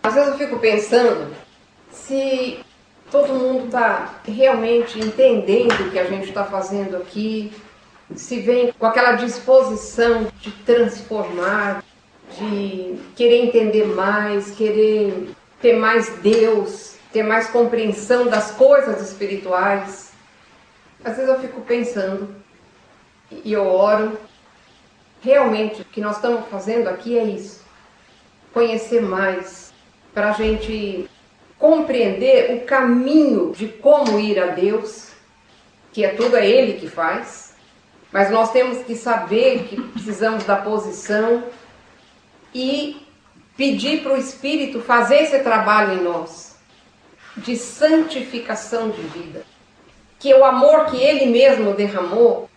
Às vezes eu fico pensando se todo mundo está realmente entendendo o que a gente está fazendo aqui, se vem com aquela disposição de transformar, de querer entender mais, querer ter mais Deus, ter mais compreensão das coisas espirituais. Às vezes eu fico pensando e eu oro. Realmente o que nós estamos fazendo aqui é isso. Conhecer mais, para a gente compreender o caminho de como ir a Deus, que tudo é Ele que faz, mas nós temos que saber que precisamos da posição e pedir para o Espírito fazer esse trabalho em nós, de santificação de vida. Que o amor que Ele mesmo derramou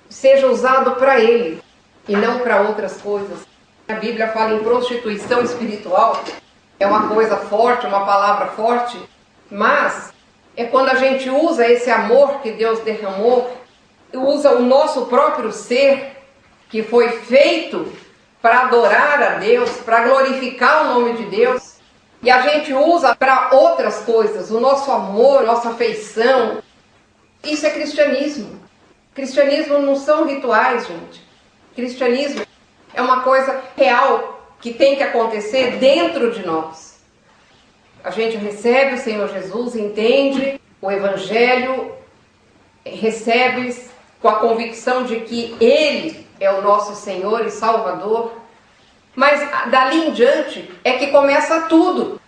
seja usado para Ele e não para outras coisas. A Bíblia fala em prostituição espiritual. É uma coisa forte, uma palavra forte, mas é quando a gente usa esse amor que Deus derramou, usa o nosso próprio ser, que foi feito para adorar a Deus, para glorificar o nome de Deus, e a gente usa para outras coisas, o nosso amor, nossa afeição. Isso é cristianismo. Cristianismo não são rituais, gente. Cristianismo é uma coisa real, que tem que acontecer dentro de nós. A gente recebe o Senhor Jesus, entende o Evangelho, recebe com a convicção de que Ele é o nosso Senhor e Salvador, mas dali em diante é que começa tudo.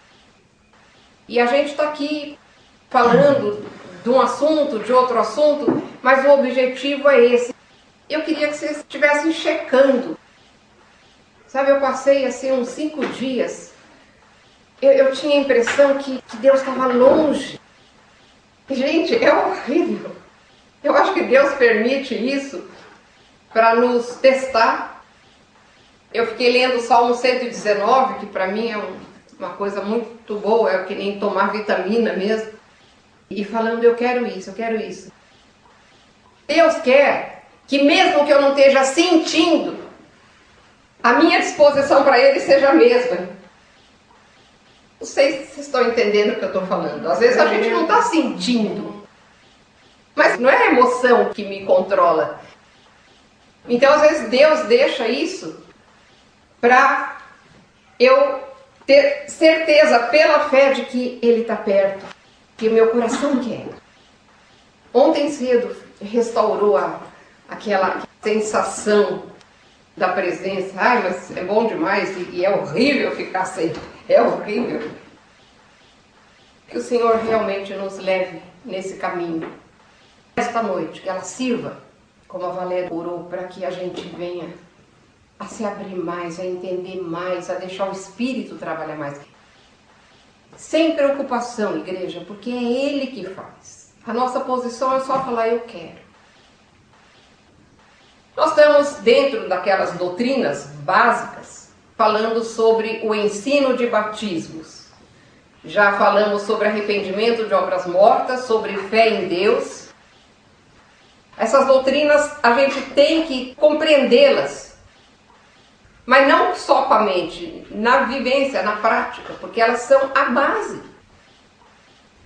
E a gente está aqui falando de um assunto, de outro assunto, mas o objetivo é esse. Eu queria que vocês estivessem checando. Sabe, eu passei assim uns 5 dias, eu tinha a impressão que Deus estava longe. Gente, é horrível. Eu acho que Deus permite isso para nos testar. Eu fiquei lendo o Salmo 119, que para mim é uma coisa muito boa, é que nem tomar vitamina mesmo. E falando, eu quero isso, eu quero isso. Deus quer que mesmo que eu não esteja sentindo, a minha disposição para Ele seja a mesma. Não sei se vocês estão entendendo o que eu estou falando. Às vezes a gente não está sentindo. Mas não é a emoção que me controla. Então às vezes Deus deixa isso para eu ter certeza pela fé de que Ele está perto. Que o meu coração quer. Ontem cedo restaurou aquela sensação da presença. Ai, mas é bom demais e é horrível ficar sem. É horrível. Que o Senhor realmente nos leve nesse caminho. Esta noite, que ela sirva, como a Valéria orou, para que a gente venha a se abrir mais, a entender mais, a deixar o Espírito trabalhar mais. Sem preocupação, igreja, porque é Ele que faz. A nossa posição é só falar, eu quero. Nós estamos dentro daquelas doutrinas básicas, falando sobre o ensino de batismos. Já falamos sobre arrependimento de obras mortas, sobre fé em Deus. Essas doutrinas a gente tem que compreendê-las, mas não só com a mente, na vivência, na prática, porque elas são a base.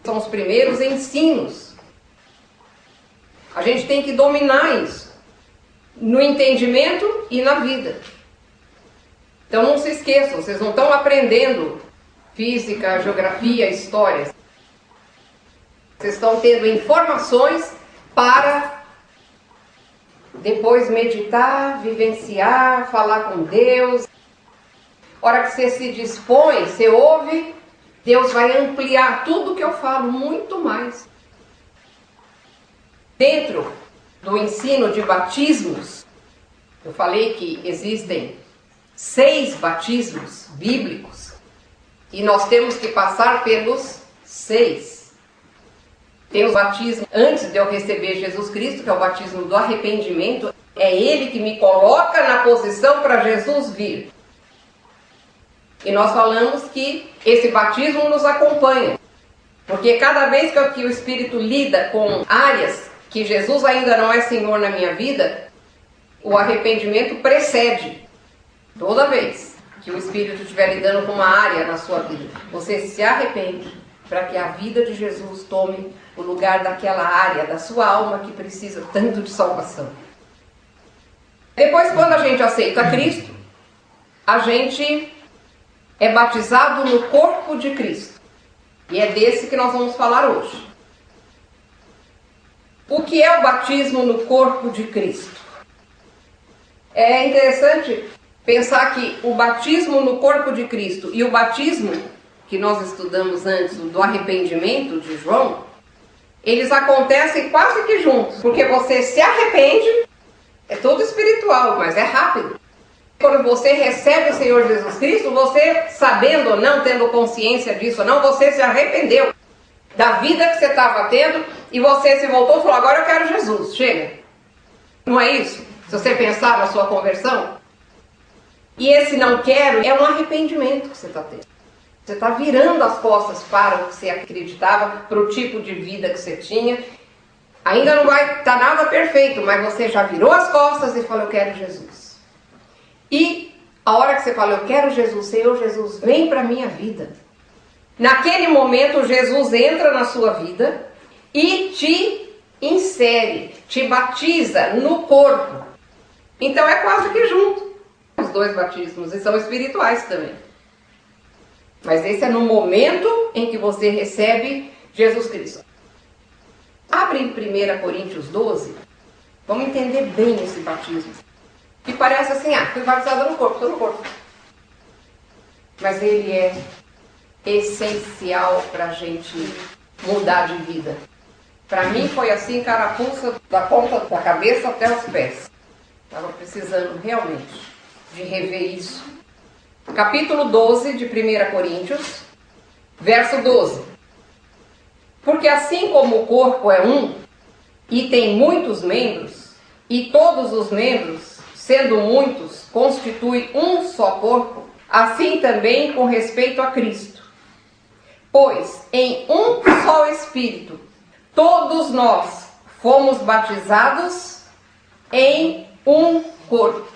São os primeiros ensinos. A gente tem que dominar isso. No entendimento e na vida. Então não se esqueçam, vocês não estão aprendendo física, geografia, história. Vocês estão tendo informações para depois meditar, vivenciar, falar com Deus. A hora que você se dispõe, você ouve, Deus vai ampliar tudo que eu falo, muito mais. Dentro do ensino de batismos, eu falei que existem 6 batismos bíblicos e nós temos que passar pelos 6. Tem o batismo antes de eu receber Jesus Cristo, que é o batismo do arrependimento. É Ele que me coloca na posição para Jesus vir. E nós falamos que esse batismo nos acompanha, porque cada vez que o Espírito lida com áreas que Jesus ainda não é Senhor na minha vida, o arrependimento precede, toda vez. que o Espírito estiver lidando com uma área na sua vida, você se arrepende para que a vida de Jesus tome o lugar daquela área da sua alma que precisa tanto de salvação. Depois, quando a gente aceita Cristo, a gente é batizado no corpo de Cristo. E é desse que nós vamos falar hoje. O que é o batismo no corpo de Cristo? É interessante pensar que o batismo no corpo de Cristo e o batismo que nós estudamos antes, do arrependimento de João, eles acontecem quase que juntos, porque você se arrepende, é todo espiritual, mas é rápido. Quando você recebe o Senhor Jesus Cristo, você, sabendo ou não, tendo consciência disso ou não, você se arrependeu da vida que você estava tendo e você se voltou e falou, agora eu quero Jesus, chega. Não é isso? Se você pensar na sua conversão. E esse não quero é um arrependimento que você está tendo. Você está virando as costas para o que você acreditava, para o tipo de vida que você tinha. Ainda não vai estar nada perfeito, mas você já virou as costas e falou, eu quero Jesus. E a hora que você fala, eu quero Jesus, Senhor Jesus, vem para a minha vida. Naquele momento, Jesus entra na sua vida e te insere, te batiza no corpo. Então é quase que junto. Os dois batismos, e são espirituais também. Mas esse é no momento em que você recebe Jesus Cristo. Abre em 1 Coríntios 12, vamos entender bem esse batismo. Que parece assim, fui batizado no corpo, estou no corpo. Mas ele é essencial para a gente mudar de vida. Para mim foi assim, carapuça, da ponta da cabeça até os pés. Estava precisando realmente de rever isso. Capítulo 12 de 1 Coríntios, verso 12. Porque assim como o corpo é um, e tem muitos membros, e todos os membros, sendo muitos, constituem um só corpo, assim também com respeito a Cristo. Pois em um só Espírito, todos nós fomos batizados em um corpo.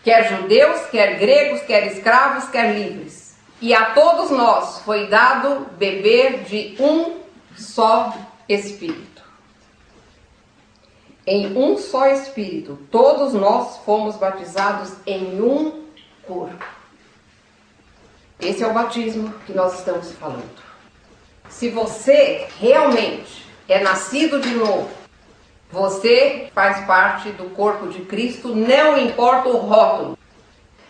Quer judeus, quer gregos, quer escravos, quer livres. E a todos nós foi dado beber de um só Espírito. Em um só Espírito, todos nós fomos batizados em um corpo. Esse é o batismo que nós estamos falando. Se você realmente é nascido de novo, você faz parte do corpo de Cristo, não importa o rótulo.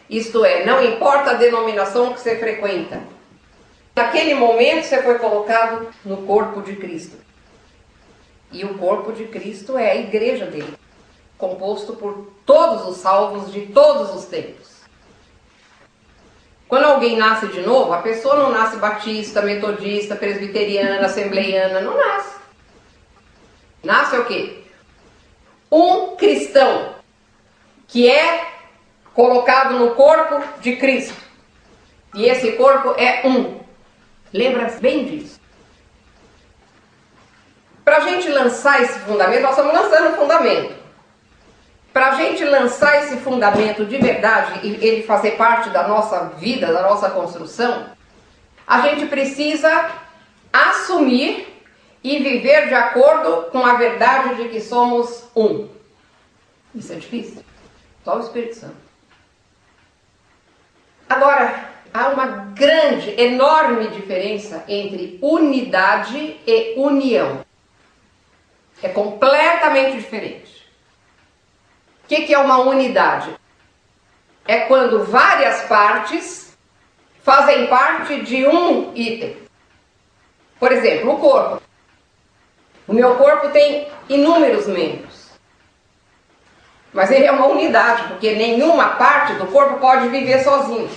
Isto é, não importa a denominação que você frequenta. Naquele momento você foi colocado no corpo de Cristo. E o corpo de Cristo é a igreja dele, composto por todos os salvos de todos os tempos. Quando alguém nasce de novo, a pessoa não nasce batista, metodista, presbiteriana, assembleiana, não nasce. Nasce o quê? Um cristão, que é colocado no corpo de Cristo. E esse corpo é um. Lembra bem disso. Para a gente lançar esse fundamento, nós estamos lançando o fundamento. Para a gente lançar esse fundamento de verdade e ele fazer parte da nossa vida, da nossa construção, a gente precisa assumir e viver de acordo com a verdade de que somos um. Isso é difícil. Só o Espírito Santo. Agora, há uma grande, enorme diferença entre unidade e união. É completamente diferente. O que é uma unidade? É quando várias partes fazem parte de um item. Por exemplo, o corpo. O meu corpo tem inúmeros membros. Mas ele é uma unidade, porque nenhuma parte do corpo pode viver sozinho.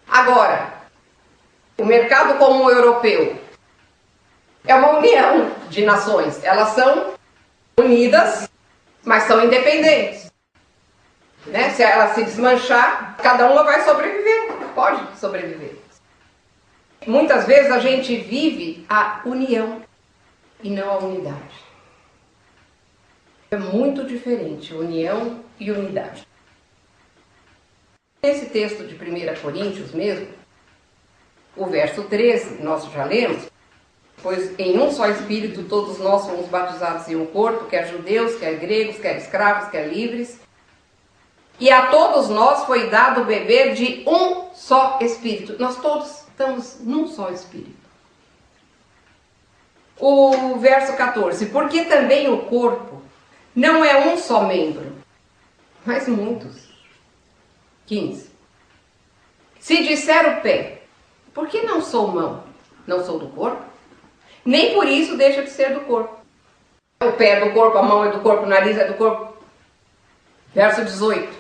Agora, o mercado comum europeu é uma união de nações. Elas são unidas, mas são independentes. Né? Se ela se desmanchar, cada uma vai sobreviver. Pode sobreviver. Muitas vezes a gente vive a união e não a unidade. É muito diferente união e unidade. Nesse texto de 1 Coríntios mesmo, o verso 13, nós já lemos, pois em um só Espírito todos nós somos batizados em um corpo, quer judeus, quer gregos, quer escravos, quer livres, e a todos nós foi dado beber de um só Espírito. Nós todos estamos num só Espírito. O verso 14, porque também o corpo não é um só membro, mas muitos. 15. Se disser o pé, por que não sou mão? Não sou do corpo? Nem por isso deixa de ser do corpo. O pé é do corpo, a mão é do corpo, o nariz é do corpo. Verso 18.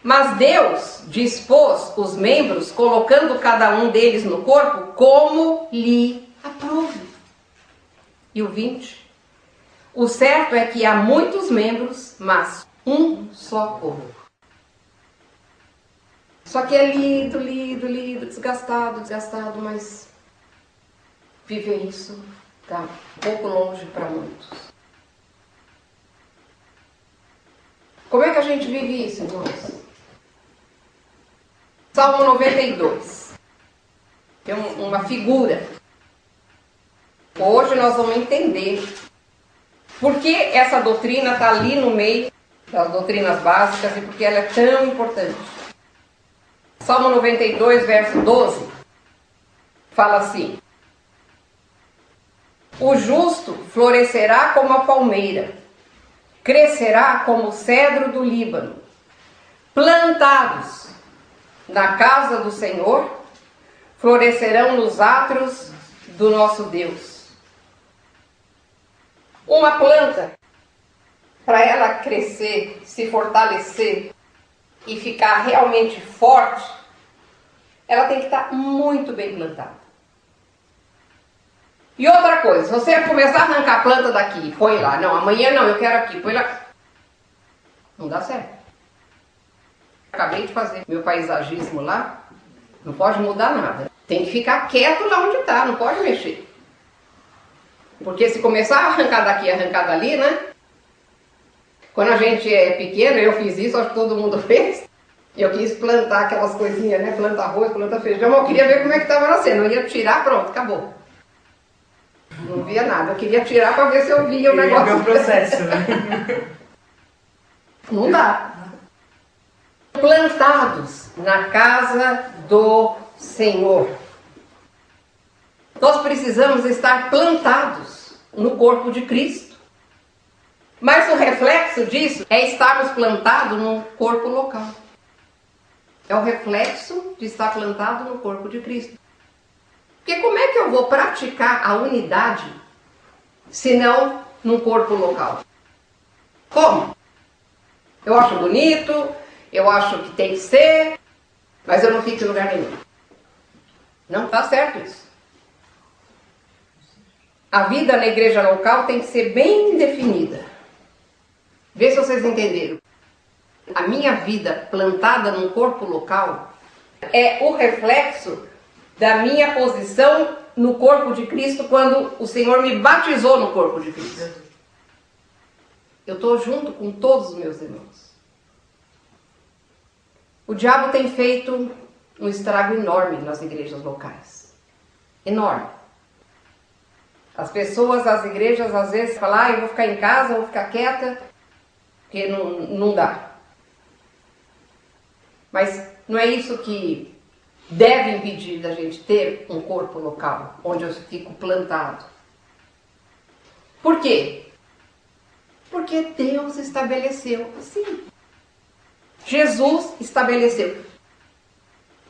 Mas Deus dispôs os membros, colocando cada um deles no corpo, como lhe aprouve. E o 20. O certo é que há muitos membros, mas um só corpo. Só que é lido, desgastado, mas viver isso está um pouco longe para muitos. Como é que a gente vive isso, irmãos? Salmo 92. Tem uma figura. Hoje nós vamos entender por que essa doutrina está ali no meio das doutrinas básicas e por que ela é tão importante. Salmo 92, verso 12, fala assim: o justo florescerá como a palmeira, crescerá como o cedro do Líbano, plantados na casa do Senhor, florescerão nos átrios do nosso Deus. Uma planta, para ela crescer, se fortalecer e ficar realmente forte, ela tem que estar muito bem plantada. E outra coisa, se você começar a arrancar a planta daqui e põe lá, não, amanhã não, eu quero aqui, põe lá, não dá certo. Acabei de fazer meu paisagismo lá, não pode mudar nada. Tem que ficar quieto lá onde está, não pode mexer. Porque se começar a arrancar daqui e arrancar dali, né? Quando a gente é pequeno, eu fiz isso, acho que todo mundo fez. Eu quis plantar aquelas coisinhas, né? Planta arroz, planta feijão, mas eu queria ver como é que estava nascendo. Eu ia tirar, pronto, acabou. Não via nada. Eu queria tirar para ver se eu via o negócio. É o processo, né? Não dá. Plantados na casa do Senhor. Nós precisamos estar plantados no corpo de Cristo. Mas o reflexo disso é estarmos plantados num corpo local. É o reflexo de estar plantado no corpo de Cristo. Porque como é que eu vou praticar a unidade se não num corpo local? Como? Eu acho bonito, eu acho que tem que ser, mas eu não fico em lugar nenhum. Não está certo isso. A vida na igreja local tem que ser bem definida. Vê se vocês entenderam. A minha vida plantada num corpo local é o reflexo da minha posição no corpo de Cristo quando o Senhor me batizou no corpo de Cristo. Eu estou junto com todos os meus irmãos. O diabo tem feito um estrago enorme nas igrejas locais. Enorme. As pessoas, as igrejas, às vezes falam, eu vou ficar em casa, eu vou ficar quieta, porque não dá. Mas não é isso que deve impedir da gente ter um corpo local, onde eu fico plantado. Por quê? Porque Deus estabeleceu assim. Jesus estabeleceu.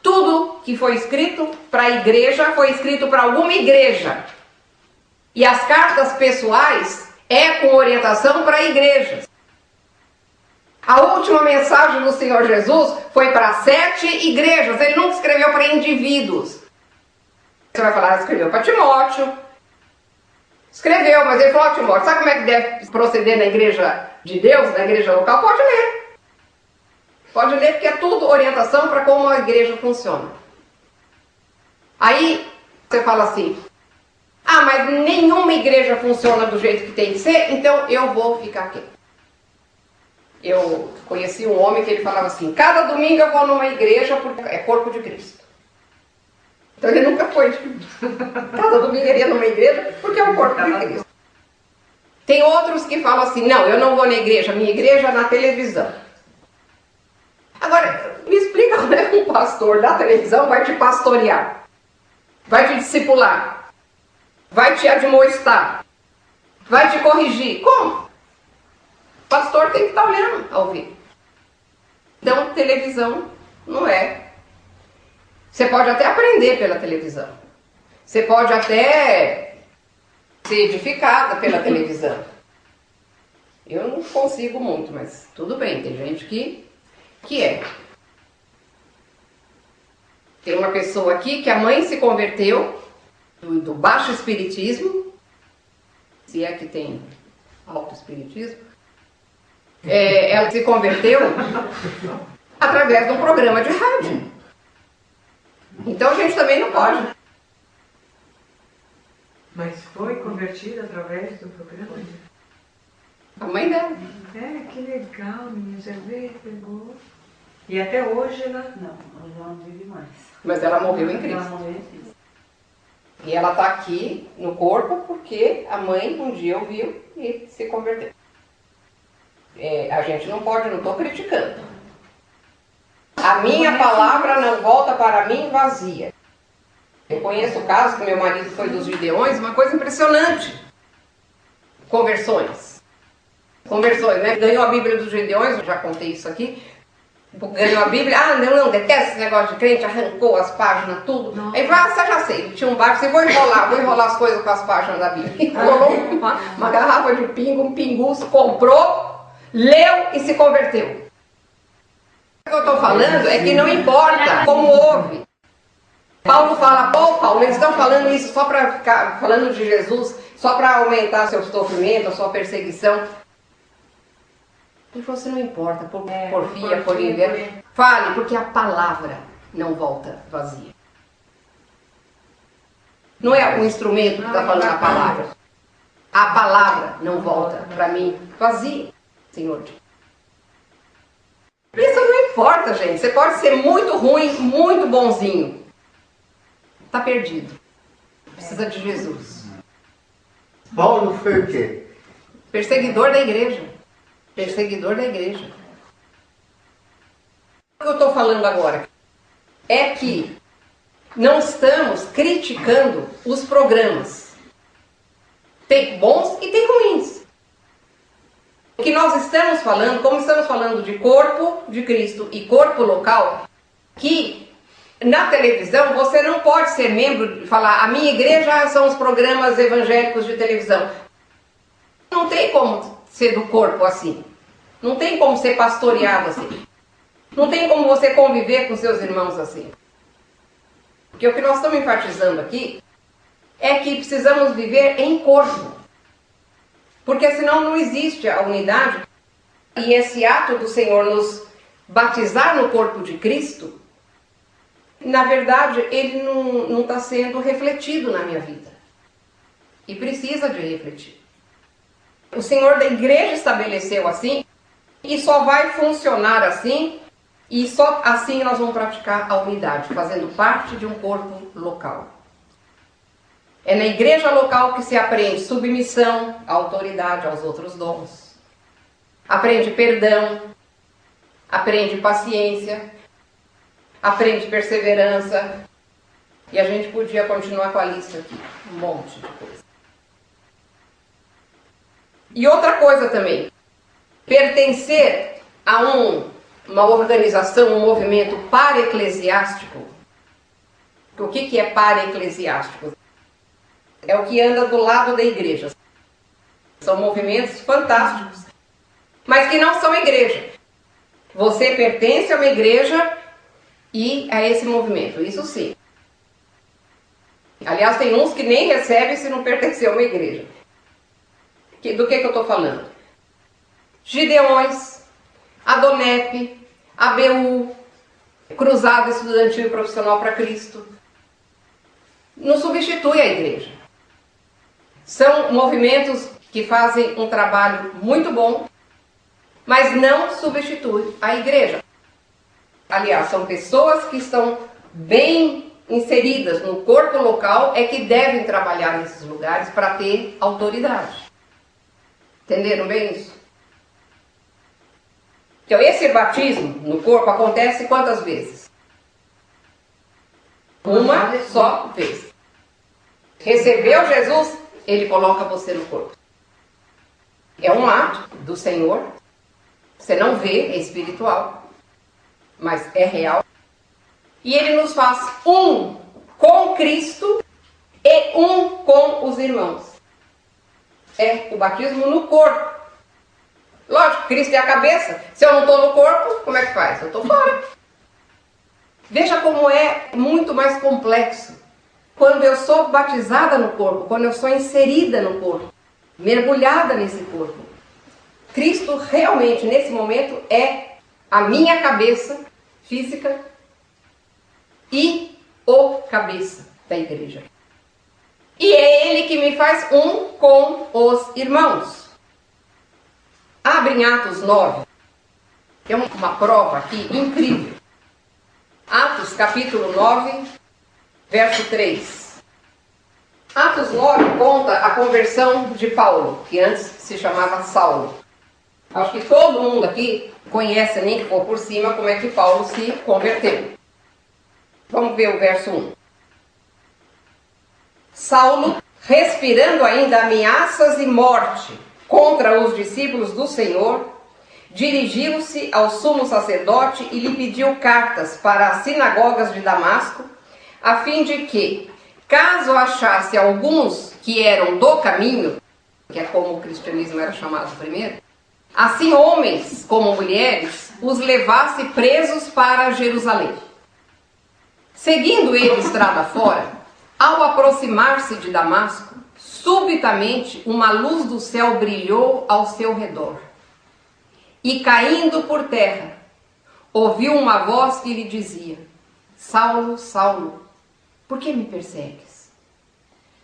Tudo que foi escrito para a igreja foi escrito para alguma igreja. E as cartas pessoais é com orientação para igrejas. A última mensagem do Senhor Jesus foi para 7 igrejas. Ele nunca escreveu para indivíduos. Você vai falar, escreveu para Timóteo. Escreveu, mas ele falou, Timóteo, sabe como é que deve proceder na igreja de Deus, na igreja local? Pode ler. Pode ler, porque é tudo orientação para como a igreja funciona. Aí você fala assim, mas nenhuma igreja funciona do jeito que tem que ser, então eu vou ficar aqui. Eu conheci um homem que ele falava assim, cada domingo eu vou numa igreja porque é corpo de Cristo. Então ele nunca foi. Cada domingo ele ia numa igreja porque é o corpo de Cristo. Tem outros que falam assim, não, eu não vou na igreja, minha igreja é na televisão. Agora, me explica como é que um pastor da televisão vai te pastorear, vai te discipular, vai te admoestar, vai te corrigir. Como? O pastor tem que estar olhando ao vivo. Então, televisão não é. Você pode até aprender pela televisão. Você pode até ser edificada pela televisão. Eu não consigo muito, mas tudo bem, tem gente que é. Tem uma pessoa aqui que a mãe se converteu do baixo espiritismo, se é que tem alto espiritismo, ela se converteu através de um programa de rádio. Então a gente também não pode. Mas foi convertida através do programa? A mãe dela. Que legal, menina, já veio, pegou. E até hoje ela... Não, ela já não vive mais. Mas ela morreu em Cristo. Ela morreu em Cristo. E ela está aqui no corpo porque a mãe um dia ouviu e se converteu. A gente não pode, não estou criticando. A minha palavra não volta para mim vazia. Eu conheço o caso que meu marido foi dos Gideões, uma coisa impressionante. Conversões, né? Ganhou a Bíblia dos Gideões, eu já contei isso aqui. Ganhou a Bíblia, não, detesta esse negócio de crente, arrancou as páginas, tudo. Não. Aí vai, você já sei, tinha um barco, você vou enrolar as coisas com as páginas da Bíblia. Enrolou uma garrafa de pingo, um pinguço, comprou, leu e se converteu. O que eu estou falando é que não importa como houve. Paulo fala, Paulo, eles estão falando isso só para ficar falando de Jesus, só para aumentar seu sofrimento, a sua perseguição. Ele falou assim, não importa, por porfia, por inveja. Fale, porque a palavra não volta vazia. Não é o instrumento que está falando a palavra. A palavra não volta para mim vazia, Senhor. Isso não importa, gente. Você pode ser muito ruim, muito bonzinho. Está perdido. Precisa de Jesus. Paulo foi o quê? Perseguidor da igreja. Perseguidor da igreja. O que eu estou falando agora é que não estamos criticando os programas. Tem bons e tem ruins. O que nós estamos falando, como estamos falando de corpo de Cristo e corpo local, que na televisão você não pode ser membro e falar, a minha igreja são os programas evangélicos de televisão. Não tem como ser do corpo assim. Não tem como ser pastoreado assim. Não tem como você conviver com seus irmãos assim. Porque o que nós estamos enfatizando aqui é que precisamos viver em corpo. Porque senão não existe a unidade. E esse ato do Senhor nos batizar no corpo de Cristo, na verdade, ele não está sendo refletido na minha vida. E precisa de refletir. O Senhor da igreja estabeleceu assim, e só vai funcionar assim, e só assim nós vamos praticar a unidade, fazendo parte de um corpo local. É na igreja local que se aprende submissão, autoridade aos outros dons. Aprende perdão, aprende paciência, aprende perseverança. E a gente podia continuar com a lista aqui, um monte de coisa. E outra coisa também, pertencer a uma organização, um movimento para-eclesiástico. O que é para-eclesiástico? É o que anda do lado da igreja. São movimentos fantásticos, mas que não são igreja. Você pertence a uma igreja e a esse movimento, isso sim. Aliás, tem uns que nem recebem se não pertencer a uma igreja. Do que eu estou falando? Gideões, Adonep, ABU, Cruzada Estudantil e Profissional para Cristo. Não substitui a igreja. São movimentos que fazem um trabalho muito bom, mas não substitui a igreja. Aliás, são pessoas que estão bem inseridas no corpo local é que devem trabalhar nesses lugares para ter autoridade. Entenderam bem isso? Então, esse batismo no corpo acontece quantas vezes? Uma só vez. Recebeu Jesus, ele coloca você no corpo. É um ato do Senhor. Você não vê, é espiritual, mas é real. E ele nos faz um com Cristo e um com os irmãos. É o batismo no corpo. Lógico, Cristo é a cabeça. Se eu não estou no corpo, como é que faz? Eu estou fora. Veja como é muito mais complexo. Quando eu sou batizada no corpo, quando eu sou inserida no corpo, mergulhada nesse corpo, Cristo realmente, nesse momento, é a minha cabeça física e o cabeça da igreja. E é Ele que me faz um com os irmãos. Abre em Atos 9. Tem uma prova aqui incrível. Atos capítulo 9, verso 3. Atos 9 conta a conversão de Paulo, que antes se chamava Saulo. Acho que todo mundo aqui conhece, nem que for por cima, como é que Paulo se converteu. Vamos ver o verso 1. Saulo, respirando ainda ameaças e morte contra os discípulos do Senhor, dirigiu-se ao sumo sacerdote e lhe pediu cartas para as sinagogas de Damasco, a fim de que, caso achasse alguns que eram do caminho, que é como o cristianismo era chamado primeiro, assim homens como mulheres, os levasse presos para Jerusalém. Seguindo ele estrada fora, ao aproximar-se de Damasco, subitamente uma luz do céu brilhou ao seu redor. E caindo por terra, ouviu uma voz que lhe dizia: Saulo, Saulo, por que me persegues?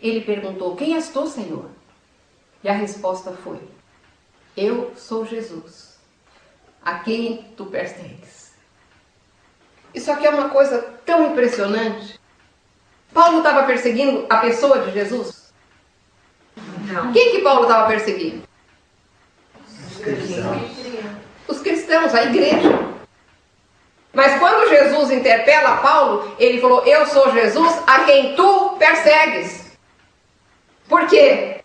Ele perguntou: quem és tu, Senhor? E a resposta foi: eu sou Jesus, a quem tu persegues. Isso aqui é uma coisa tão impressionante. Paulo estava perseguindo a pessoa de Jesus? Não. Quem que Paulo estava perseguindo? Os cristãos, a igreja. Mas quando Jesus interpela Paulo, ele falou: eu sou Jesus a quem tu persegues. Por quê?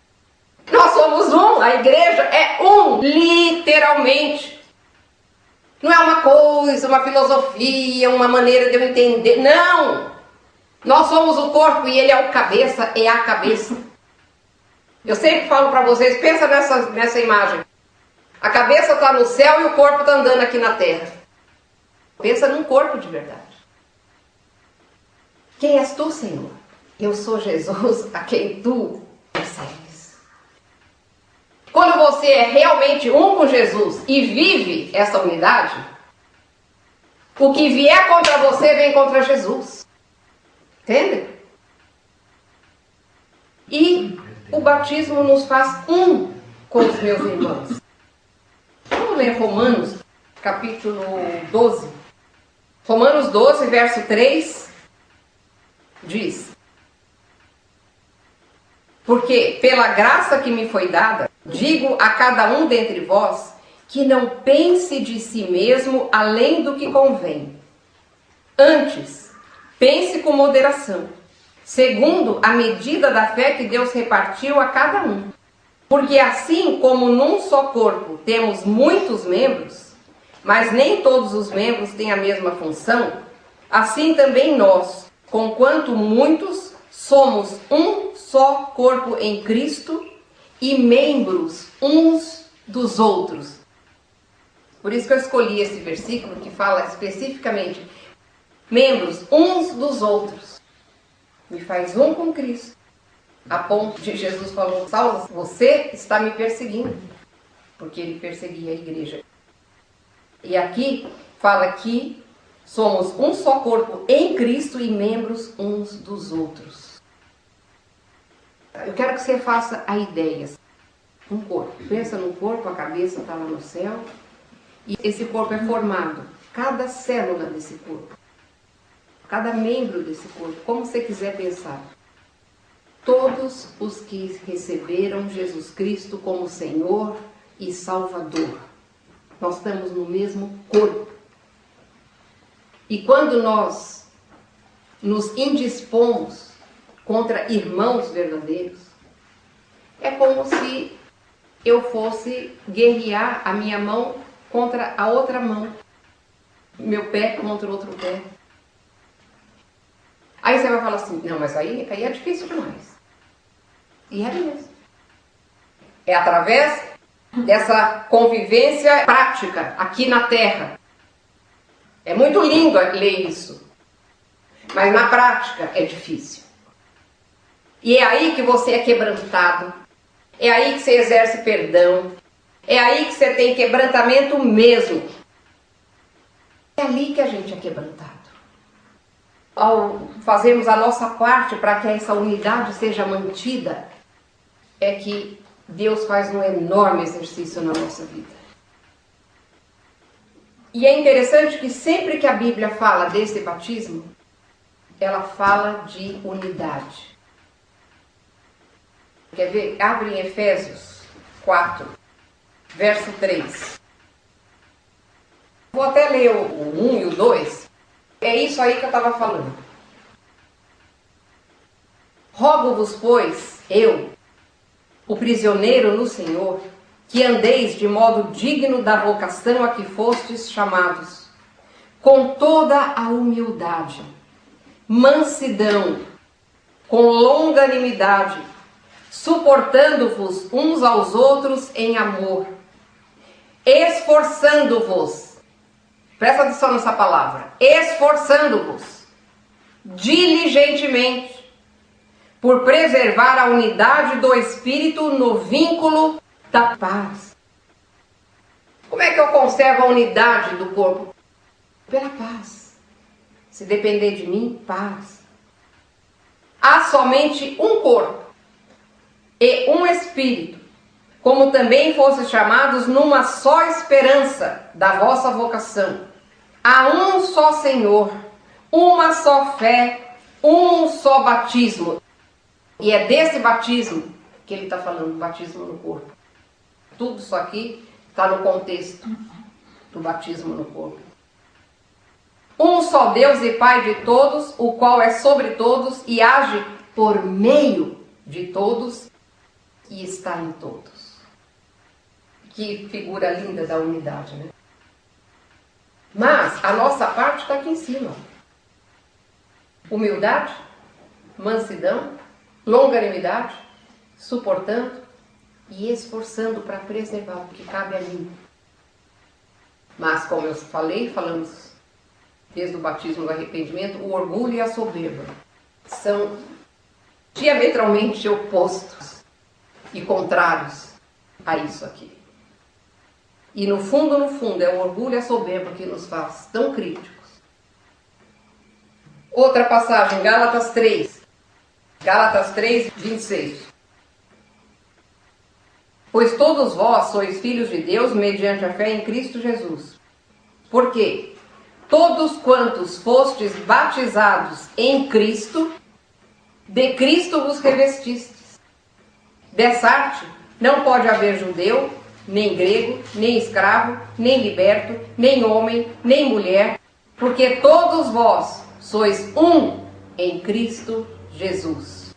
Nós somos um, a igreja é um, literalmente. Não é uma coisa, uma filosofia, uma maneira de eu entender. Não! Nós somos o corpo e ele é o cabeça, é a cabeça. Eu sempre falo para vocês, pensa nessa imagem. A cabeça está no céu e o corpo está andando aqui na terra. Pensa num corpo de verdade. Quem és tu, Senhor? Eu sou Jesus a quem tu persegues. Quando você é realmente um com Jesus e vive essa unidade, o que vier contra você vem contra Jesus. Entende? E o batismo nos faz um com os meus irmãos. Vamos ler Romanos, capítulo 12. Romanos 12, verso 3, diz: porque pela graça que me foi dada, digo a cada um dentre vós, que não pense de si mesmo além do que convém. Antes, pense com moderação, segundo a medida da fé que Deus repartiu a cada um. Porque assim como num só corpo temos muitos membros, mas nem todos os membros têm a mesma função, assim também nós, conquanto muitos, somos um só corpo em Cristo e membros uns dos outros. Por isso que eu escolhi esse versículo que fala especificamente membros uns dos outros. Me faz um com Cristo. A ponto de Jesus falou: Saulo, você está me perseguindo. Porque ele perseguia a igreja. E aqui fala que somos um só corpo em Cristo e membros uns dos outros. Eu quero que você faça a ideia. Um corpo. Pensa no corpo, a cabeça está lá no céu. E esse corpo é formado, cada célula desse corpo, cada membro desse corpo, como você quiser pensar. Todos os que receberam Jesus Cristo como Senhor e Salvador. Nós estamos no mesmo corpo. E quando nós nos indispomos contra irmãos verdadeiros, é como se eu fosse guerrear a minha mão contra a outra mão, meu pé contra o outro pé. Aí você vai falar assim, não, mas aí é difícil demais. E é mesmo. É através dessa convivência prática aqui na Terra. É muito lindo ler isso, mas na prática é difícil. E é aí que você é quebrantado, é aí que você exerce perdão, é aí que você tem quebrantamento mesmo. É ali que a gente é quebrantado. Ao fazermos a nossa parte para que essa unidade seja mantida, é que Deus faz um enorme exercício na nossa vida. E é interessante que sempre que a Bíblia fala desse batismo, ela fala de unidade. Quer ver? Abre em Efésios 4, verso 3. Vou até ler o 1 e o 2. É isso aí que eu estava falando. Rogo-vos, pois, eu, o prisioneiro no Senhor, que andeis de modo digno da vocação a que fostes chamados, com toda a humildade, mansidão, com longanimidade, suportando-vos uns aos outros em amor, esforçando-vos, presta atenção nessa palavra, esforçando-vos diligentemente, por preservar a unidade do Espírito no vínculo da paz. Como é que eu conservo a unidade do corpo? Pela paz. Se depender de mim, paz. Há somente um corpo e um Espírito, como também fostes chamados numa só esperança da vossa vocação. Há um só Senhor, uma só fé, um só batismo. E é desse batismo que ele está falando, batismo no corpo. Tudo isso aqui está no contexto do batismo no corpo. Um só Deus e Pai de todos, o qual é sobre todos e age por meio de todos e está em todos. Que figura linda da unidade, né? Mas a nossa parte está aqui em cima. Humildade, mansidão, longanimidade, suportando e esforçando para preservar o que cabe a mim. Mas, como eu falamos desde o batismo do arrependimento, o orgulho e a soberba são diametralmente opostos e contrários a isso aqui. E no fundo, é o orgulho e a soberba que nos faz tão críticos. Outra passagem, Gálatas 3, 26. Pois todos vós sois filhos de Deus mediante a fé em Cristo Jesus. Porque todos quantos fostes batizados em Cristo, de Cristo vos revestistes. Dessa arte não pode haver judeu, nem grego, nem escravo, nem liberto, nem homem, nem mulher, porque todos vós sois um em Cristo Jesus.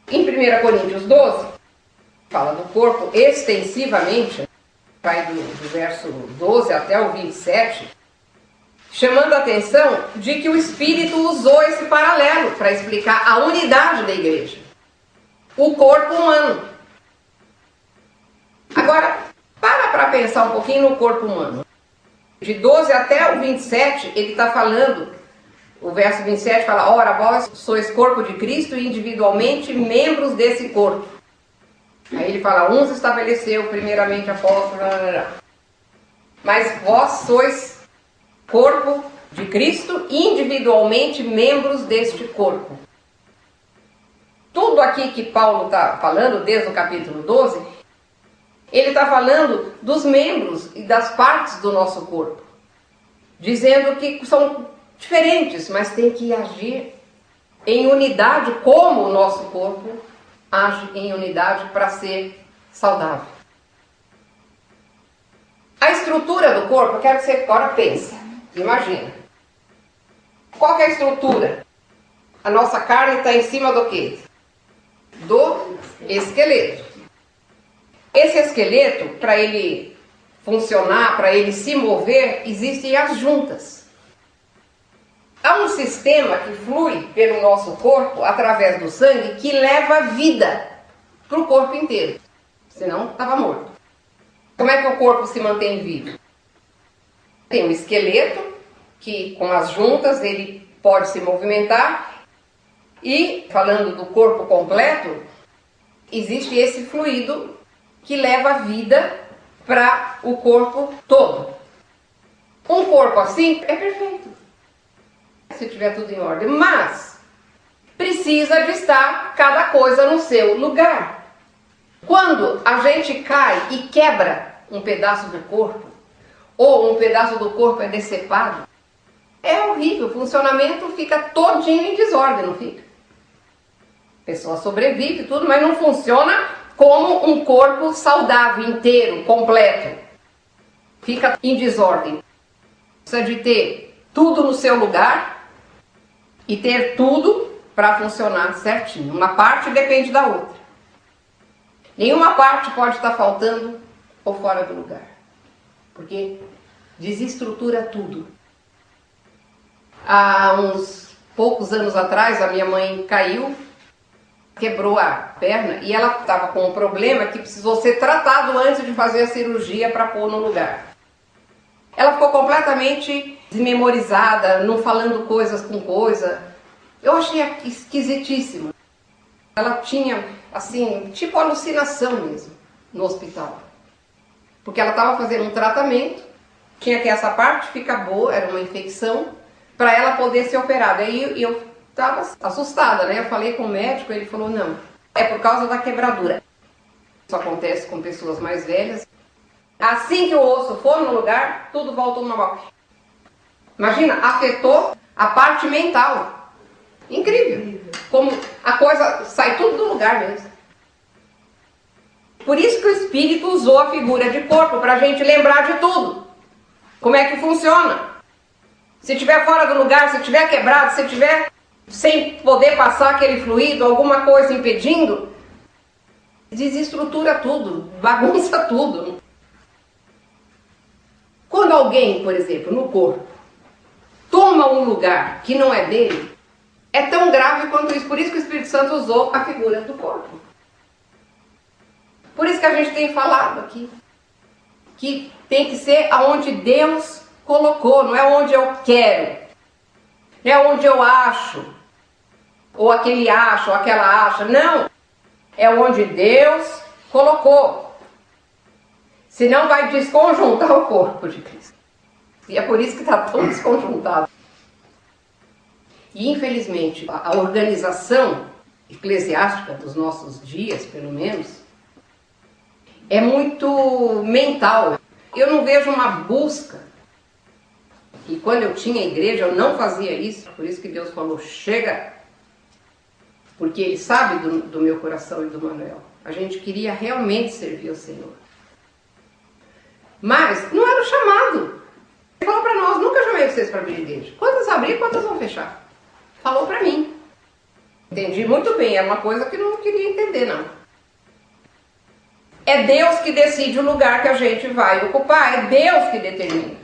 Em 1 Coríntios 12, fala do corpo extensivamente, vai do verso 12 até o 27, chamando a atenção de que o Espírito usou esse paralelo para explicar a unidade da igreja, o corpo humano. Agora, para pensar um pouquinho no corpo humano. De 12 até o 27, ele está falando, o verso 27 fala, ora, vós sois corpo de Cristo e individualmente membros desse corpo. Aí ele fala, uns estabeleceu primeiramente apóstolos, mas vós sois corpo de Cristo e individualmente membros deste corpo. Tudo aqui que Paulo está falando, desde o capítulo 12, Ele está falando dos membros e das partes do nosso corpo, dizendo que são diferentes, mas tem que agir em unidade, como o nosso corpo age em unidade para ser saudável. A estrutura do corpo, eu quero que você agora pense, imagina. Qual que é a estrutura? A nossa carne está em cima do quê? Do esqueleto. Esse esqueleto, para ele funcionar, para ele se mover, existem as juntas. Há um sistema que flui pelo nosso corpo, através do sangue, que leva vida para o corpo inteiro. Senão, estava morto. Como é que o corpo se mantém vivo? Tem um esqueleto, que com as juntas ele pode se movimentar. E, falando do corpo completo, existe esse fluido que leva vida para o corpo todo. Um corpo assim é perfeito, se tiver tudo em ordem, mas precisa de estar cada coisa no seu lugar. Quando a gente cai e quebra um pedaço do corpo, ou um pedaço do corpo é decepado, é horrível, o funcionamento fica todinho em desordem, não fica? A pessoa sobrevive e tudo, mas não funciona como um corpo saudável, inteiro, completo. Fica em desordem. Precisa de ter tudo no seu lugar e ter tudo para funcionar certinho. Uma parte depende da outra. Nenhuma parte pode estar faltando ou fora do lugar. Porque desestrutura tudo. Há uns poucos anos atrás, a minha mãe caiu, quebrou a perna e ela estava com um problema que precisou ser tratado antes de fazer a cirurgia para pôr no lugar. Ela ficou completamente desmemorizada, não falando coisas com coisa. Eu achei esquisitíssimo. Ela tinha, assim, tipo alucinação mesmo, no hospital. Porque ela estava fazendo um tratamento, tinha que essa parte ficar boa, era uma infecção, para ela poder ser operada. Aí eu estava assustada, né? Eu falei com o médico, ele falou, não, é por causa da quebradura. Isso acontece com pessoas mais velhas. Assim que o osso for no lugar, tudo volta ao normal. Imagina, afetou a parte mental. Incrível. Como a coisa sai tudo do lugar mesmo. Por isso que o Espírito usou a figura de corpo, para a gente lembrar de tudo. Como é que funciona. Se estiver fora do lugar, se estiver quebrado, se estiver sem poder passar aquele fluido, alguma coisa impedindo, desestrutura tudo, bagunça tudo. Quando alguém, por exemplo, no corpo, toma um lugar que não é dele, é tão grave quanto isso. Por isso que o Espírito Santo usou a figura do corpo. Por isso que a gente tem falado aqui, que tem que ser aonde Deus colocou, não é onde eu quero, não é onde eu acho, ou aquele acha, ou aquela acha, não, é onde Deus colocou. Senão vai desconjuntar o corpo de Cristo. E é por isso que está tão desconjuntado. E infelizmente a organização eclesiástica dos nossos dias, pelo menos, é muito mental. Eu não vejo uma busca. E quando eu tinha igreja, eu não fazia isso. Por isso que Deus falou, chega. Porque Ele sabe do meu coração e do Manuel. A gente queria realmente servir ao Senhor. Mas não era o chamado. Ele falou para nós, nunca chamei vocês para abrir igreja. Quantas abrir, quantas vão fechar? Falou para mim. Entendi muito bem, era uma coisa que eu não queria entender, não. É Deus que decide o lugar que a gente vai ocupar, é Deus que determina.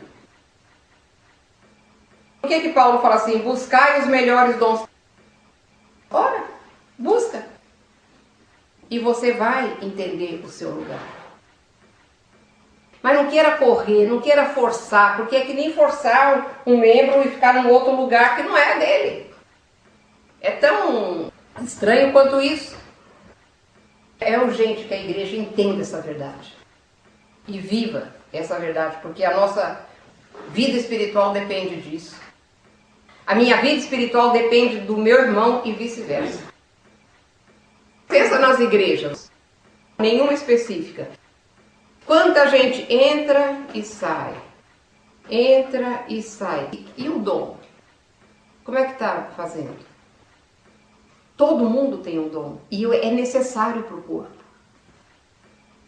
Por que Paulo fala assim, buscai os melhores dons? Ora, busca. E você vai entender o seu lugar. Mas não queira correr, não queira forçar, porque é que nem forçar um membro e ficar num outro lugar que não é dele. É tão estranho quanto isso. É urgente que a igreja entenda essa verdade e viva essa verdade, porque a nossa vida espiritual depende disso. A minha vida espiritual depende do meu irmão e vice-versa. Pensa nas igrejas, nenhuma específica. Quanta gente entra e sai. Entra e sai. E o dom? Como é que está fazendo? Todo mundo tem um dom. E é necessário para o corpo.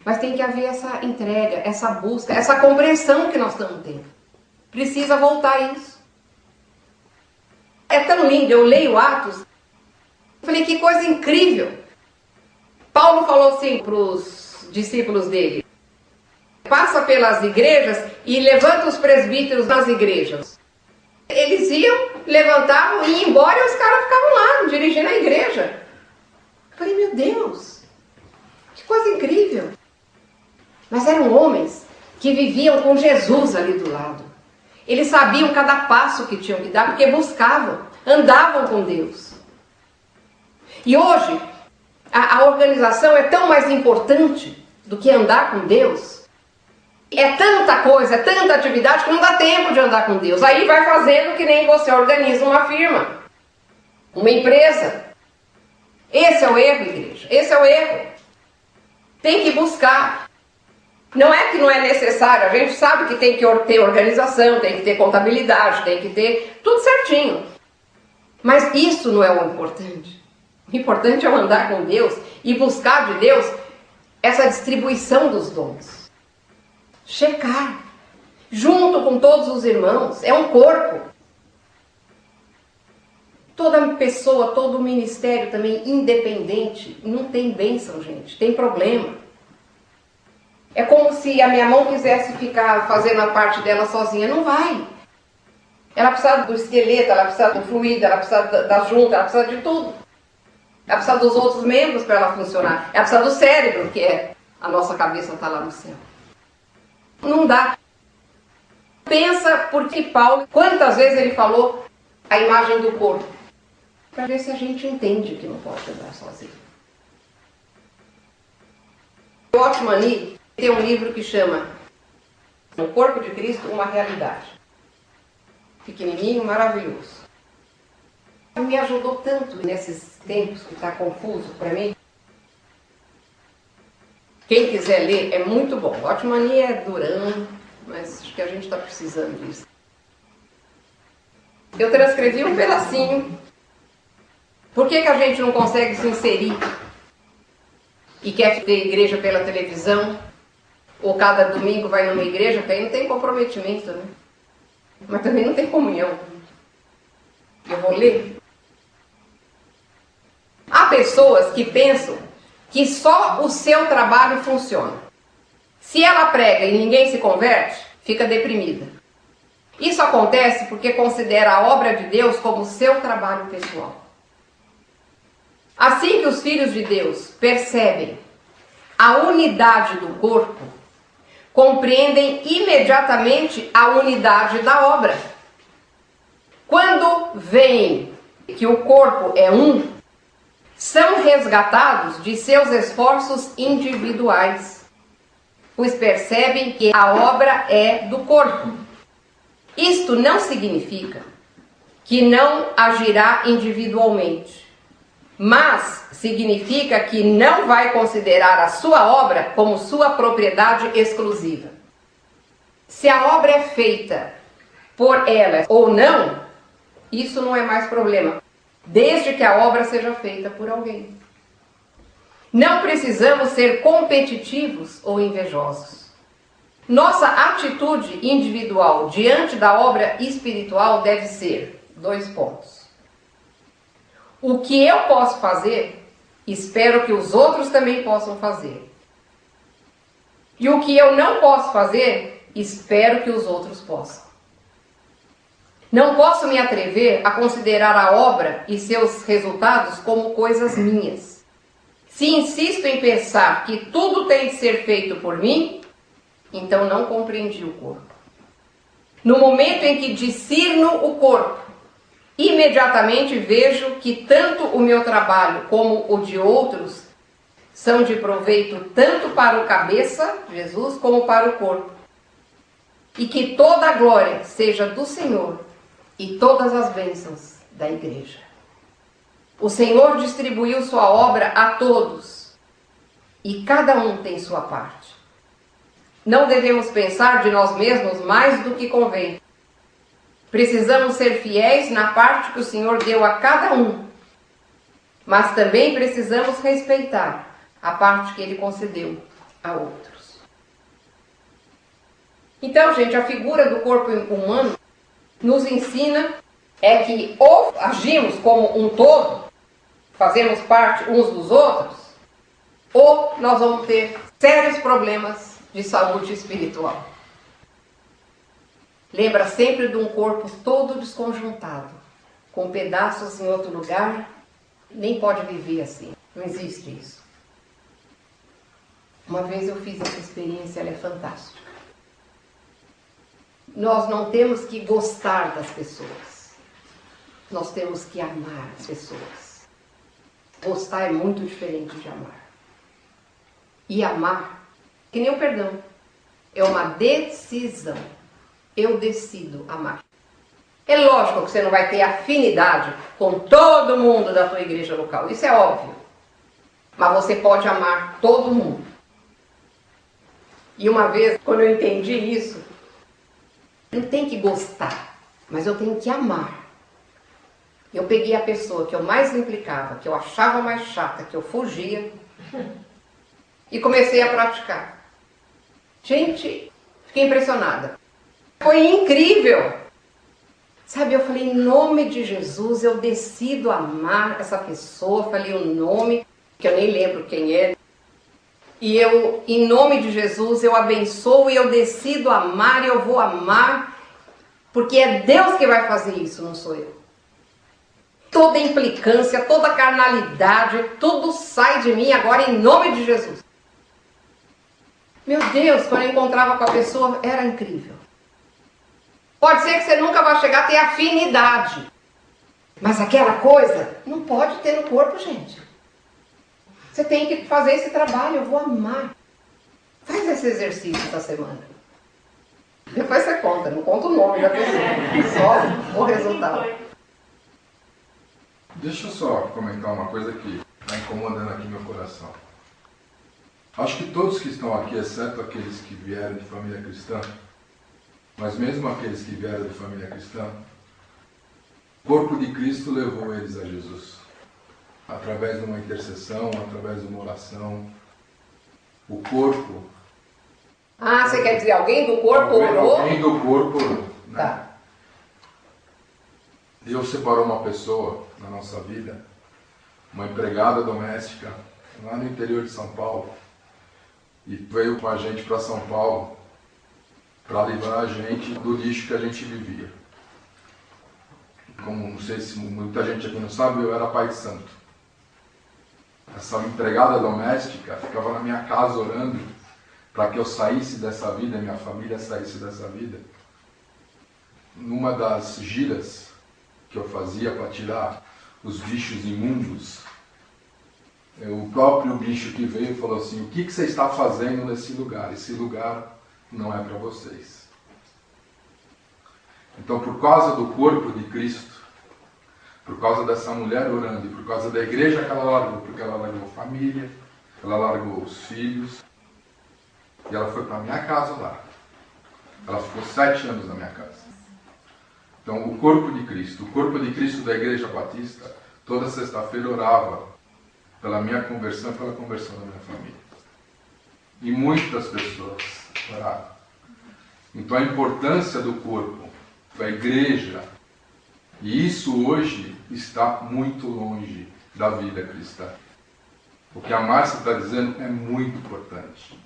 Mas tem que haver essa entrega, essa busca, essa compreensão que nós estamos tendo. Precisa voltar a isso. É tão lindo, eu leio Atos, falei, que coisa incrível. Paulo falou assim para os discípulos dele: passa pelas igrejas e levanta os presbíteros nas igrejas. Eles iam, levantavam e iam embora e os caras ficavam lá, dirigindo a igreja. Eu falei, meu Deus, que coisa incrível. Mas eram homens que viviam com Jesus ali do lado. Eles sabiam cada passo que tinham que dar, porque buscavam, andavam com Deus. E hoje, a organização é tão mais importante do que andar com Deus. É tanta coisa, é tanta atividade que não dá tempo de andar com Deus. Aí vai fazendo que nem você organiza uma firma, uma empresa. Esse é o erro, igreja. Esse é o erro. Tem que buscar. Não é que não é necessário, a gente sabe que tem que ter organização, tem que ter contabilidade, tem que ter tudo certinho. Mas isso não é o importante. O importante é andar com Deus e buscar de Deus essa distribuição dos dons. Checar, junto com todos os irmãos, é um corpo. Toda pessoa, todo ministério também independente, não tem bênção, gente, tem problema. É como se a minha mão quisesse ficar fazendo a parte dela sozinha. Não vai. Ela precisa do esqueleto, ela precisa do fluido, ela precisa da junta, ela precisa de tudo. Ela precisa dos outros membros para ela funcionar. Ela precisa do cérebro, que é a nossa cabeça está lá no céu. Não dá. Pensa porque Paulo, quantas vezes ele falou a imagem do corpo. Para ver se a gente entende que não pode andar sozinho. O Otmani tem um livro que chama O Corpo de Cristo, uma Realidade. Pequenininho, maravilhoso. Me ajudou tanto nesses tempos que está confuso para mim. Quem quiser ler, é muito bom. O Otmani é durão, mas acho que a gente está precisando disso. Eu transcrevi um pedacinho. Por que a gente não consegue se inserir e quer ter igreja pela televisão? Ou cada domingo vai numa igreja, porque aí não tem comprometimento, né? Mas também não tem comunhão. Eu vou ler. Há pessoas que pensam que só o seu trabalho funciona. Se ela prega e ninguém se converte, fica deprimida. Isso acontece porque considera a obra de Deus como seu trabalho pessoal. Assim que os filhos de Deus percebem a unidade do corpo, compreendem imediatamente a unidade da obra. Quando veem que o corpo é um, são resgatados de seus esforços individuais, pois percebem que a obra é do corpo. Isto não significa que não agirá individualmente, mas significa que não vai considerar a sua obra como sua propriedade exclusiva. Se a obra é feita por ela ou não, isso não é mais problema, desde que a obra seja feita por alguém. Não precisamos ser competitivos ou invejosos. Nossa atitude individual diante da obra espiritual deve ser 2 pontos. O que eu posso fazer, espero que os outros também possam fazer. E o que eu não posso fazer, espero que os outros possam. Não posso me atrever a considerar a obra e seus resultados como coisas minhas. Se insisto em pensar que tudo tem de ser feito por mim, então não compreendi o corpo. No momento em que discerno o corpo, imediatamente vejo que tanto o meu trabalho como o de outros são de proveito tanto para o cabeça, Jesus, como para o corpo. E que toda a glória seja do Senhor e todas as bênçãos da igreja. O Senhor distribuiu sua obra a todos e cada um tem sua parte. Não devemos pensar de nós mesmos mais do que convém. Precisamos ser fiéis na parte que o Senhor deu a cada um, mas também precisamos respeitar a parte que Ele concedeu a outros. Então, gente, a figura do corpo humano nos ensina que ou agimos como um todo, fazemos parte uns dos outros, ou nós vamos ter sérios problemas de saúde espiritual. Lembra sempre de um corpo todo desconjuntado, com pedaços em outro lugar, nem pode viver assim, não existe isso. Uma vez eu fiz essa experiência, ela é fantástica. Nós não temos que gostar das pessoas, nós temos que amar as pessoas. Gostar é muito diferente de amar. E amar, que nem o perdão, é uma decisão. Eu decido amar. É lógico que você não vai ter afinidade com todo mundo da tua igreja local, isso é óbvio. Mas você pode amar todo mundo. E uma vez, quando eu entendi isso, eu tenho que gostar, mas eu tenho que amar. Eu peguei a pessoa que eu mais implicava, que eu achava mais chata, que eu fugia, e comecei a praticar. Gente, fiquei impressionada. Foi incrível! Sabe, eu falei, em nome de Jesus, eu decido amar essa pessoa. Falei o nome, que eu nem lembro quem é. E eu, em nome de Jesus, eu abençoo e eu decido amar e eu vou amar. Porque é Deus que vai fazer isso, não sou eu. Toda implicância, toda carnalidade, tudo sai de mim agora em nome de Jesus. Meu Deus, quando eu encontrava com a pessoa, era incrível. Pode ser que você nunca vai chegar a ter afinidade. Mas aquela coisa não pode ter no corpo, gente. Você tem que fazer esse trabalho, eu vou amar. Faz esse exercício essa semana. Depois você conta, não conta o nome da pessoa. Só o resultado. Deixa eu só comentar uma coisa que está incomodando aqui meu coração. Acho que todos que estão aqui, exceto aqueles que vieram de família cristã, mas mesmo aqueles que vieram de família cristã, o corpo de Cristo levou eles a Jesus. Através de uma intercessão, através de uma oração. O corpo... Ah, você quer dizer alguém do corpo orou? Alguém do corpo orou. Né? Tá. Deus separou uma pessoa na nossa vida, uma empregada doméstica, lá no interior de São Paulo, e veio com a gente para São Paulo para livrar a gente do lixo que a gente vivia. Como não sei se muita gente aqui não sabe, eu era pai de santo. Essa empregada doméstica ficava na minha casa orando para que eu saísse dessa vida, minha família saísse dessa vida. Numa das giras que eu fazia para tirar os bichos imundos, o próprio bicho que veio falou assim: o que você está fazendo nesse lugar? Esse lugar não é para vocês. Então, por causa do corpo de Cristo, por causa dessa mulher orando, e por causa da igreja que ela largou, porque ela largou família, ela largou os filhos, e ela foi para a minha casa lá. Ela ficou 7 anos na minha casa. Então, o corpo de Cristo da Igreja Batista, toda sexta-feira orava pela minha conversão e pela conversão da minha família. E muitas pessoas oravam. Então, a importância do corpo, da igreja, e isso hoje está muito longe da vida cristã. O que a Márcia está dizendo é muito importante.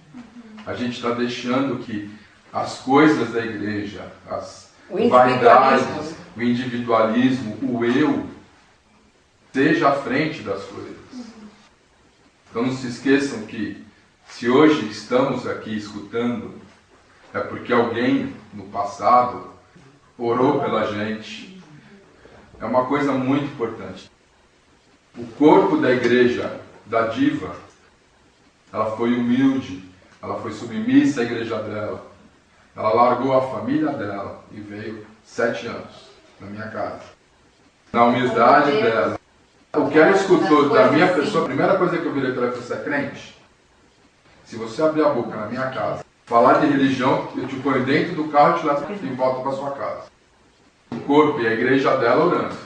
A gente está deixando que as coisas da igreja, as vaidades, o individualismo, o eu, seja à frente das coisas. Então não se esqueçam que se hoje estamos aqui escutando, é porque alguém no passado orou pela gente. É uma coisa muito importante. O corpo da igreja, da diva, ela foi humilde, ela foi submissa à igreja dela. Ela largou a família dela e veio 7 anos na minha casa. Na humildade dela. O que ela escutou da minha pessoa, a primeira coisa que eu virei para ela: você é crente? Se você abrir a boca na minha casa Falar de religião, eu te ponho dentro do carro e te levo de volta para sua casa. O corpo e a igreja dela orando.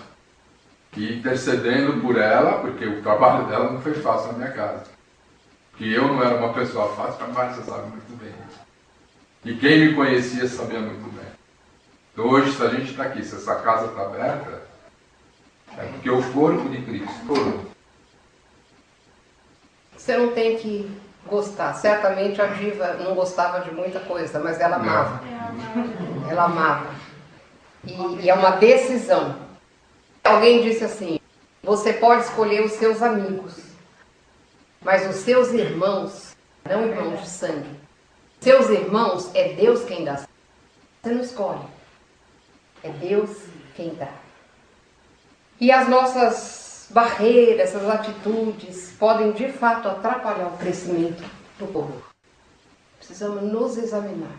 E intercedendo por ela, porque o trabalho dela não foi fácil na minha casa. Que eu não era uma pessoa fácil, mas você sabe muito bem. E quem me conhecia sabia muito bem. Então hoje, se a gente está aqui, se essa casa está aberta, é porque o corpo de Cristo. Você não tem que gostar. Certamente a diva não gostava de muita coisa, mas ela amava. Ela amava. E é uma decisão. Alguém disse assim, você pode escolher os seus amigos, mas os seus irmãos, não irmãos de sangue. Seus irmãos é Deus quem dá. Você não escolhe. É Deus quem dá. E as nossas barreiras, essas atitudes, podem de fato atrapalhar o crescimento do povo. Precisamos nos examinar.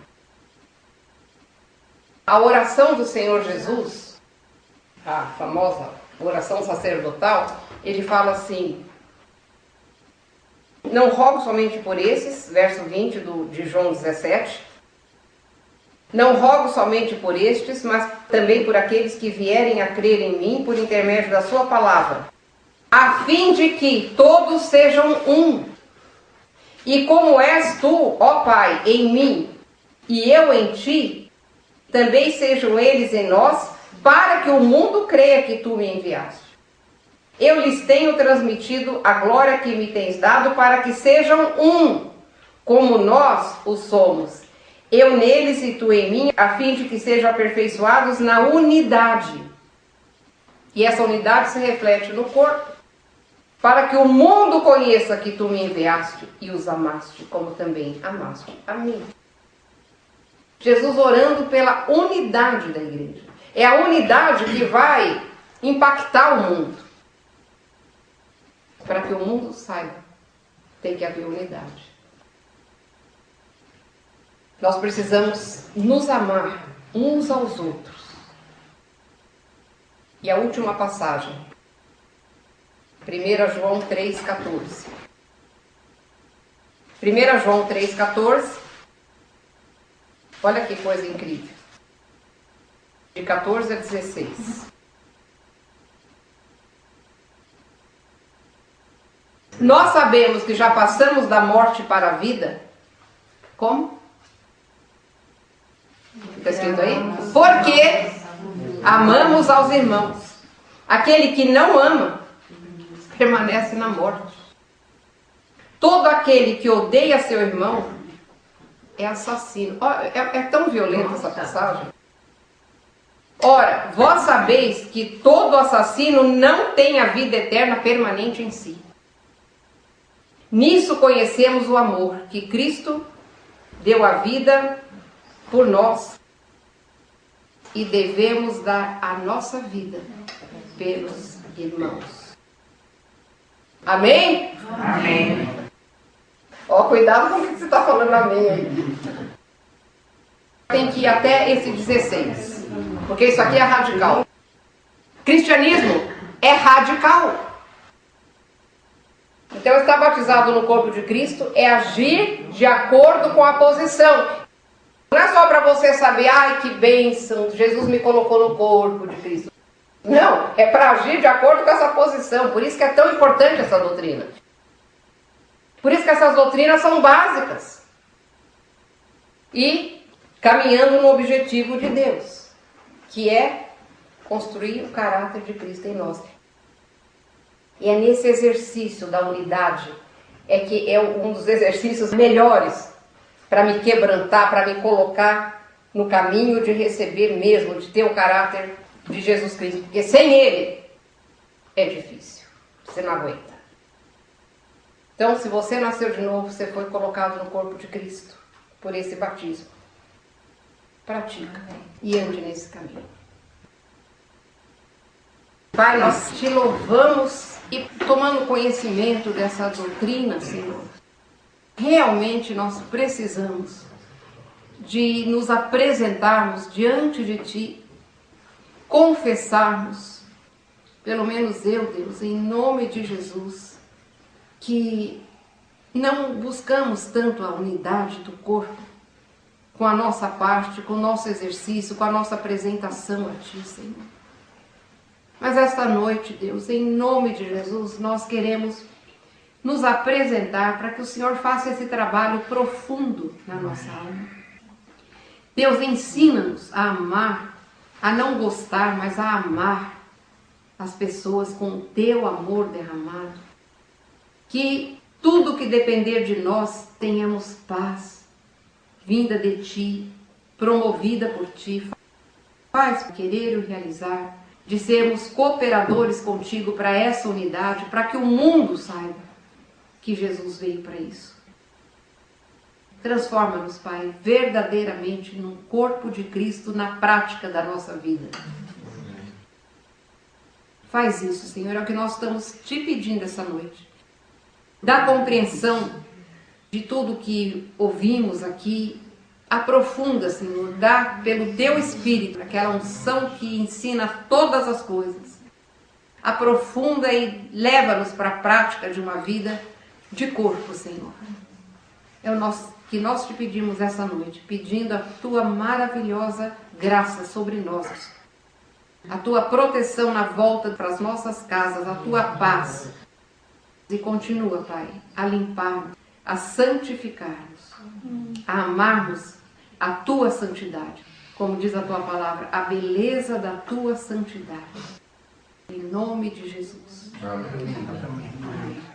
A oração do Senhor Jesus, a famosa oração sacerdotal, ele fala assim, não rogo somente por esses, verso 20 de João 17, não rogo somente por estes, mas também por aqueles que vierem a crer em mim por intermédio da sua palavra, a fim de que todos sejam um. E como és tu, ó Pai, em mim, e eu em ti, também sejam eles em nós, para que o mundo creia que tu me enviaste. Eu lhes tenho transmitido a glória que me tens dado, para que sejam um, como nós o somos. Eu neles e tu em mim, a fim de que sejam aperfeiçoados na unidade. E essa unidade se reflete no corpo, para que o mundo conheça que tu me enviaste e os amaste, como também amaste a mim. Jesus orando pela unidade da igreja. É a unidade que vai impactar o mundo. Para que o mundo saiba, tem que haver unidade. Nós precisamos nos amar uns aos outros. E a última passagem. 1 João 3,14. 1 João 3,14. Olha que coisa incrível. De 14 a 16. Nós sabemos que já passamos da morte para a vida. Como? Está escrito aí? Porque amamos aos irmãos. Aquele que não ama permanece na morte. Todo aquele que odeia seu irmão é assassino. É tão violenta essa passagem. Ora, vós sabeis que todo assassino não tem a vida eterna permanente em si. Nisso conhecemos o amor, que Cristo deu a vida por nós. E devemos dar a nossa vida pelos irmãos. Amém? Amém. Ó, cuidado com o que você está falando amém aí. Tem que ir até esse 16. Porque isso aqui é radical. Cristianismo é radical. Então, estar batizado no corpo de Cristo é agir de acordo com a posição. Não é só para você saber, ai que bênção, Jesus me colocou no corpo de Cristo. Não, é para agir de acordo com essa posição. Por isso que é tão importante essa doutrina. Por isso que essas doutrinas são básicas. E caminhando no objetivo de Deus, que é construir o caráter de Cristo em nós. E é nesse exercício da unidade, é que é um dos exercícios melhores para me quebrantar, para me colocar no caminho de receber mesmo, de ter o caráter de Jesus Cristo. Porque sem Ele é difícil, você não aguenta. Então, se você nasceu de novo, você foi colocado no corpo de Cristo por esse batismo. Pratica e ande nesse caminho. Pai, nós te louvamos e tomando conhecimento dessa doutrina, Senhor, realmente nós precisamos de nos apresentarmos diante de Ti, confessarmos, pelo menos eu, Deus, em nome de Jesus, que não buscamos tanto a unidade do corpo, com a nossa parte, com o nosso exercício, com a nossa apresentação a Ti, Senhor. Mas esta noite, Deus, em nome de Jesus, nós queremos nos apresentar para que o Senhor faça esse trabalho profundo na nossa alma. Deus, ensina-nos a amar, a não gostar, mas a amar as pessoas com o Teu amor derramado. Que tudo que depender de nós tenhamos paz, vinda de Ti, promovida por Ti. Faz querer o realizar, de sermos cooperadores contigo para essa unidade, para que o mundo saiba que Jesus veio para isso. Transforma-nos, Pai, verdadeiramente num corpo de Cristo na prática da nossa vida. Faz isso, Senhor, é o que nós estamos te pedindo essa noite. Dá compreensão de tudo que ouvimos aqui. Aprofunda, Senhor, dá pelo Teu Espírito aquela unção que ensina todas as coisas. Aprofunda e leva-nos para a prática de uma vida de corpo, Senhor. É o que nós te pedimos essa noite, pedindo a Tua maravilhosa graça sobre nós, a Tua proteção na volta para as nossas casas, a Tua paz. E continua, Pai, a limpar-nos, a santificar-nos, a amarmos a Tua santidade, como diz a Tua palavra, a beleza da Tua santidade. Em nome de Jesus. Amém. Amém.